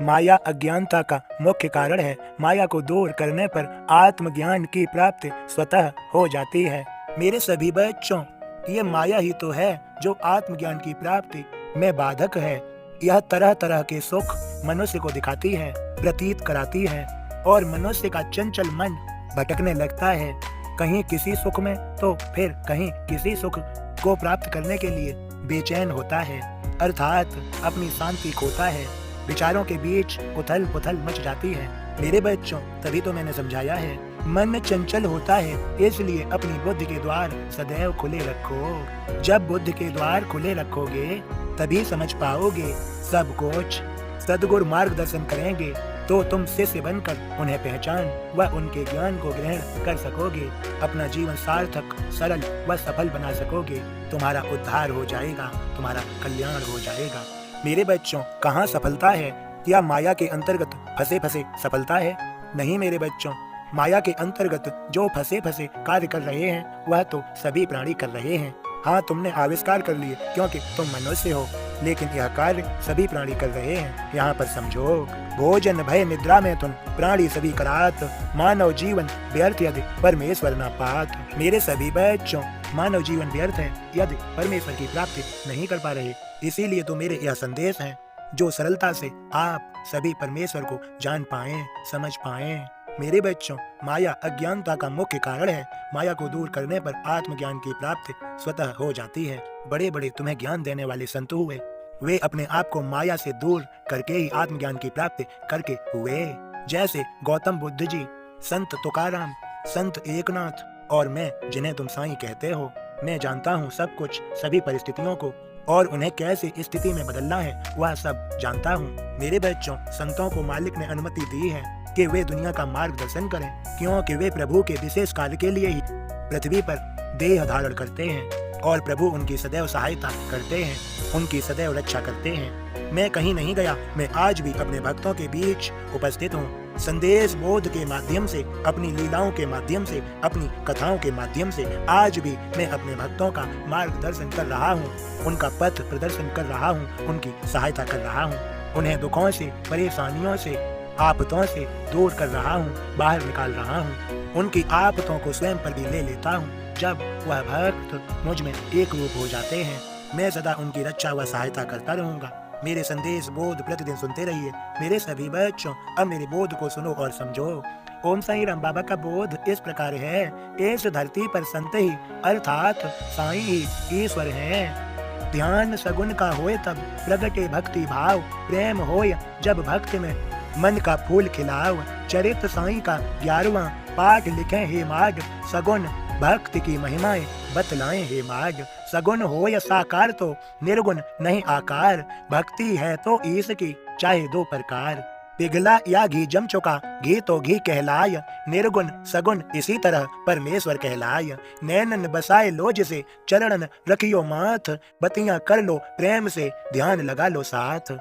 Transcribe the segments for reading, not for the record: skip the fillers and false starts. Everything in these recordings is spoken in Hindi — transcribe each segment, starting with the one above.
माया अज्ञानता का मुख्य कारण है। माया को दूर करने पर आत्मज्ञान की प्राप्ति स्वतः हो जाती है। मेरे सभी बच्चों, ये माया ही तो है जो आत्मज्ञान की प्राप्ति में बाधक है। यह तरह तरह के सुख मनुष्य को दिखाती है, प्रतीत कराती है, और मनुष्य का चंचल मन भटकने लगता है, कहीं किसी सुख में तो फिर कहीं किसी सुख को प्राप्त करने के लिए बेचैन होता है, अर्थात अपनी शांति खोता है। विचारों के बीच उथल पुथल मच जाती है। मेरे बच्चों, तभी तो मैंने समझाया है, मन चंचल होता है, इसलिए अपनी बुद्धि के द्वार सदैव खुले रखो। जब बुद्धि के द्वार खुले रखोगे तभी समझ पाओगे सब कुछ। सद्गुरु मार्गदर्शन करेंगे तो तुम शिष्य बनकर उन्हें पहचान व उनके ज्ञान को ग्रहण कर सकोगे। अपना जीवन सार्थक, सरल व सफल बना सकोगे। तुम्हारा उद्धार हो जाएगा, तुम्हारा कल्याण हो जाएगा। मेरे बच्चों, कहाँ सफलता है? क्या माया के अंतर्गत फंसे फंसे सफलता है? नहीं मेरे बच्चों, माया के अंतर्गत जो फंसे फंसे कार्य कर रहे हैं वह तो सभी प्राणी कर रहे हैं। हाँ, तुमने आविष्कार कर लिए क्योंकि तुम मनुष्य हो, लेकिन यह कार्य सभी प्राणी कर रहे हैं। यहाँ पर समझो, भोजन भय निद्रा में तुम प्राणी सभी करात, मानव जीवन व्यर्थ यदि परमेश्वर न पात। मेरे सभी बच्चों, मानव जीवन व्यर्थ है यदि परमेश्वर की प्राप्ति नहीं कर पा रहे। इसीलिए तो मेरे यह संदेश है, जो सरलता से आप सभी परमेश्वर को जान पाएं, समझ पाएं। मेरे बच्चों, माया अज्ञानता का मुख्य कारण है। माया को दूर करने पर आत्मज्ञान की प्राप्ति स्वतः हो जाती है। बड़े बड़े तुम्हें ज्ञान देने वाले संत हुए, वे अपने आप को माया से दूर करके ही आत्मज्ञान की प्राप्ति करके हुए। जैसे गौतम बुद्ध जी, संत तुकाराम, संत एकनाथ और मैं, जिन्हें तुम साईं कहते हो। मैं जानता हूँ सब कुछ, सभी परिस्थितियों को, और उन्हें कैसे स्थिति में बदलना है वह सब जानता हूँ। मेरे बच्चों, संतों को मालिक ने अनुमति दी है कि वे दुनिया का मार्गदर्शन करें, क्योंकि वे प्रभु के विशेष कार्य के लिए ही पृथ्वी पर देह धारण करते हैं, और प्रभु उनकी सदैव सहायता करते हैं, उनकी सदैव रक्षा करते हैं। मैं कहीं नहीं गया, मैं आज भी अपने भक्तों के बीच उपस्थित हूँ। संदेश बोध के माध्यम से, अपनी लीलाओं के माध्यम से, अपनी कथाओं के माध्यम से आज भी मैं अपने भक्तों का मार्गदर्शन कर रहा हूँ, उनका पथ प्रदर्शन कर रहा हूँ, उनकी सहायता कर रहा हूँ, उन्हें दुखों से, परेशानियों से, आफतों से दूर कर रहा हूँ, बाहर निकाल रहा हूँ। उनकी आफतों को स्वयं पर भी ले लेता हूँ। जब वह भक्त मुझ में एक रूप हो जाते हैं, मैं सदा उनकी रक्षा व सहायता करता रहूंगा। मेरे संदेश बोध प्रतिदिन सुनते रहिए। मेरे सभी बच्चों, अब मेरे बोध को सुनो और समझो। ओम साईं राम बाबा का बोध इस प्रकार है, इस धरती पर संत ही अर्थात साईं ही ईश्वर हैं। ध्यान सगुन का होए तब प्रगटे भक्ति भाव, प्रेम होय जब भक्ति में मन का फूल खिलाव। चरित्र साईं का 11वां पाठ लिखे हे माग, सगुन भक्ति की महिमाएं बतलाएं हे माग। सगुन हो या साकार तो निर्गुण नहीं आकार, भक्ति है तो ईश की चाहे दो प्रकार। पिघला या घी जम चुका, घी तो घी कहलाय, निर्गुण सगुन इसी तरह परमेश्वर कहलाय। नैनन बसाए लो जिसे, चरणन रखियो माथ, बतियां कर लो प्रेम से, ध्यान लगा लो साथ।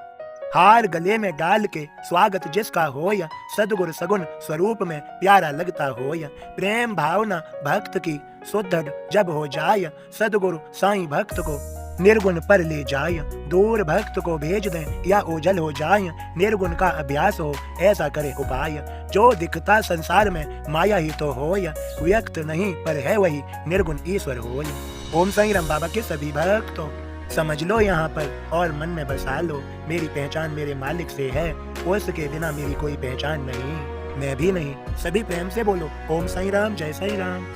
हार गले में डाल के स्वागत जिसका होय, सद्गुरु सगुन स्वरूप में प्यारा लगता होय। प्रेम भावना भक्त की शुद्ध जब हो जाय, सद्गुरु साईं भक्त को निर्गुण पर ले जाय। दूर भक्त को भेज दें या ओझल हो जाय, निर्गुण का अभ्यास हो ऐसा करे उपाय। जो दिखता संसार में माया ही तो होय, व्यक्त नहीं पर है वही निर्गुण ईश्वर होय। ओम साईं राम बाबा के सभी भक्तों, समझ लो यहाँ पर और मन में बसा लो, मेरी पहचान मेरे मालिक से है, उसके बिना मेरी कोई पहचान नहीं, मैं भी नहीं। सभी प्रेम से बोलो, ओम साईं राम, जय साईं राम।